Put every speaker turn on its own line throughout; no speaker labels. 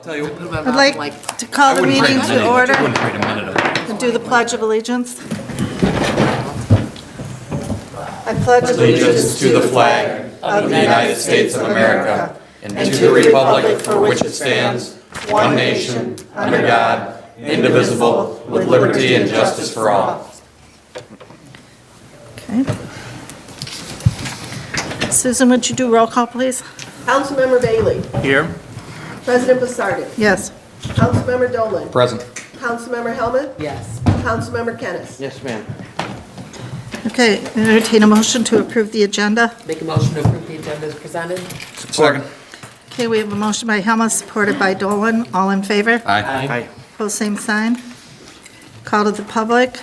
Tell you,
I'd like to call the meeting to order and do the Pledge of Allegiance. I pledge
allegiance to the flag of the United States of America and to the republic for which it stands, one nation, under God, indivisible, with liberty and justice for all.
Okay. Susan, would you do roll call, please?
Councilmember Bailey.
Here.
President Basardi.
Yes.
Councilmember Dolan.
Present.
Councilmember Helmut.
Yes.
Councilmember Kennis.
Yes, ma'am.
Okay, entertain a motion to approve the agenda.
Make a motion to approve the agenda as presented.
Second.
Okay, we have a motion by Helmut, supported by Dolan. All in favor?
Aye.
Aye.
Pose same sign. Call to the public.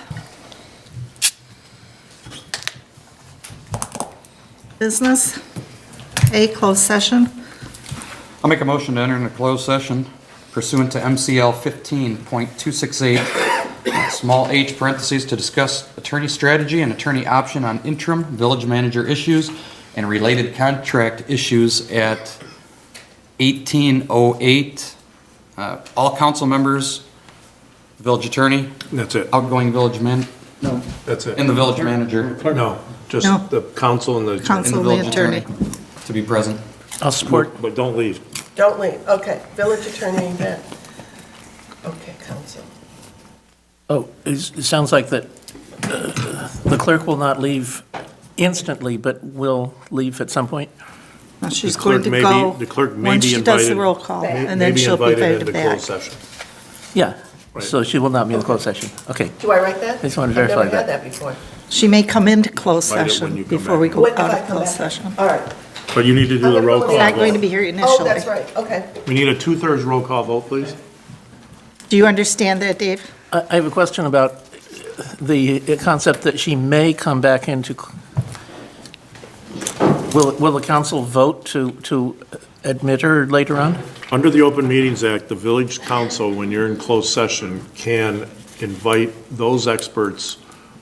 Business. A, closed session.
I'll make a motion to enter into closed session pursuant to MCL 15.268, small h parentheses, to discuss attorney strategy and attorney option on interim village manager issues and related contract issues at 1808. All council members, village attorney,
That's it.
outgoing village
That's it.
and the village manager
No, just
No.
the council and the.
Council.
and the
the
village
attorney.
to be present.
I'll support.
But don't leave.
Don't leave. Okay. Village Attorney then. Okay, Council.
Oh, it sounds like that the clerk will not leave instantly, but will leave at some point.
Well, she's
The clerk
going to
may
go
be- the clerk may
once
be
she does the
invited-
roll call,
May-
and then she'll be invited
into
back.
closed session.
Yeah,
Right.
so she will not be in the closed session. Okay.
Do I write that?
I just wanted to verify
I've never had
that.
that before.
She may come into closed
Write it when
session
you come
before
back.
we go
What if
out
I
of
come
closed
back?
session.
All right.
But you need to do the roll call.
She's not going to
vote.
be here
Oh,
initially.
that's right. Okay.
We need a 2/3 roll call vote, please.
Do you understand that, Dave?
I have a question about the concept that she may come back into. Will the council vote to admit her later on?
Under the Open Meetings Act, the village council, when you're in closed session, can invite those experts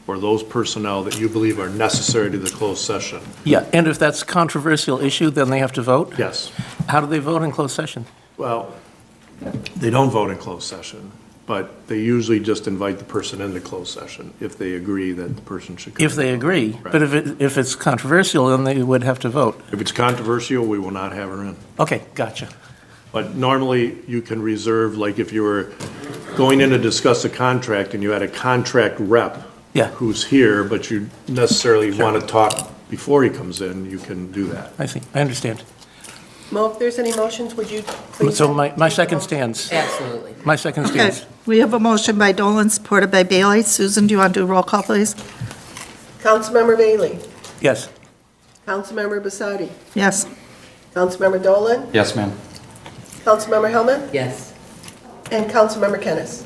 or those personnel that you believe are necessary to the closed session.
Yeah, and if that's a controversial issue, then they have to vote?
Yes.
How do they vote in closed session?
Well, they don't vote in closed session, but they usually just invite the person into closed session if they agree that the person should come.
If they agree, but if it's controversial, then they would have to vote.
If it's controversial, we will not have her in.
Okay, gotcha.
But normally, you can reserve, like if you were going in to discuss a contract and you had a contract rep
Yeah.
who's here, but you necessarily want to talk before he comes in, you can do that.
I see, I understand.
Mo, if there's any motions, would you please?
So my second stands.
Absolutely.
My second
Okay,
stands.
we have a motion by Dolan, supported by Bailey. Susan, do you want to do a roll call, please?
Councilmember Bailey.
Yes.
Councilmember Basardi.
Yes.
Councilmember Dolan.
Yes, ma'am.
Councilmember Helmut.
Yes.
And Councilmember Kennis.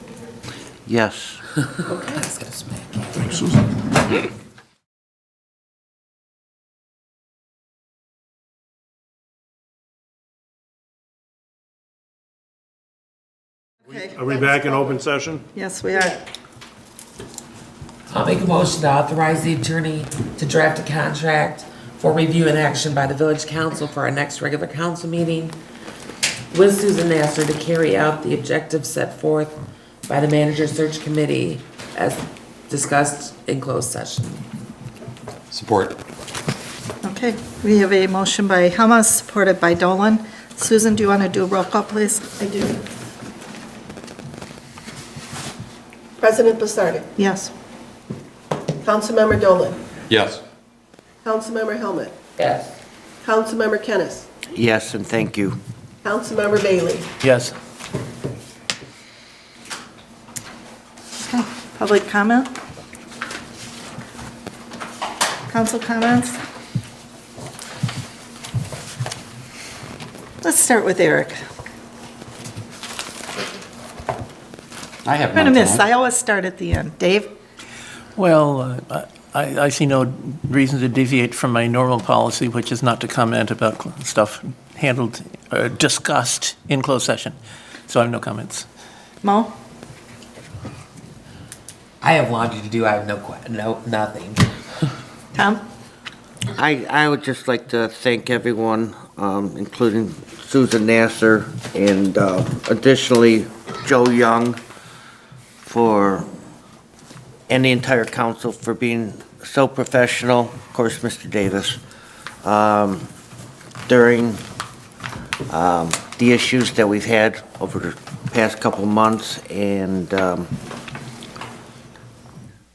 Yes.
Thanks, Susan. Are we back in open session?
Yes, we are.
I'll make a motion to authorize the attorney to draft a contract for review and action by the village council for our next regular council meeting with Susan Nasser to carry out the objectives set forth by the manager search committee as discussed in closed session.
Support.
Okay, we have a motion by Helmut, supported by Dolan. Susan, do you want to do a roll call, please?
I do. President Basardi.
Yes.
Councilmember Dolan.
Yes.
Councilmember Helmut.
Yes.
Councilmember Kennis.
Yes, and thank you.
Councilmember Bailey.
Yes.
Okay, public comment? Council comments? Let's start with Eric.
I have
I'm going to
none
miss,
tonight.
I always start at the end. Dave?
Well, I see no reason to deviate from my normal policy, which is not to comment about stuff handled, discussed in closed session. So I have no comments.
Mo?
I have laundry to do. I have nothing.
Tom?
I would just like to thank everyone, including Susan Nasser and additionally Joe Young and the entire council for being so professional. Of course, Mr. Davis, during the issues that we've had over the past couple months, and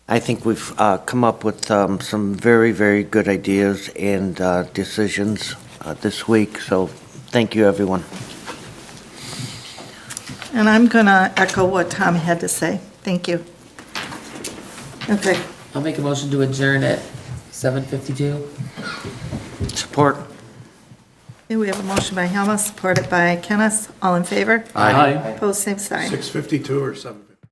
I think we've come up with some very, very good ideas and decisions this week, so thank you, everyone.
And I'm going to echo what Tom had to say. Thank you. Okay,
I'll make a motion to adjourn at 7:52.
Support.
okay, we have a motion by Helmut, supported by Kenneth. All in favor?
Aye.
Opposed, same sign.
6:52 or 7:52?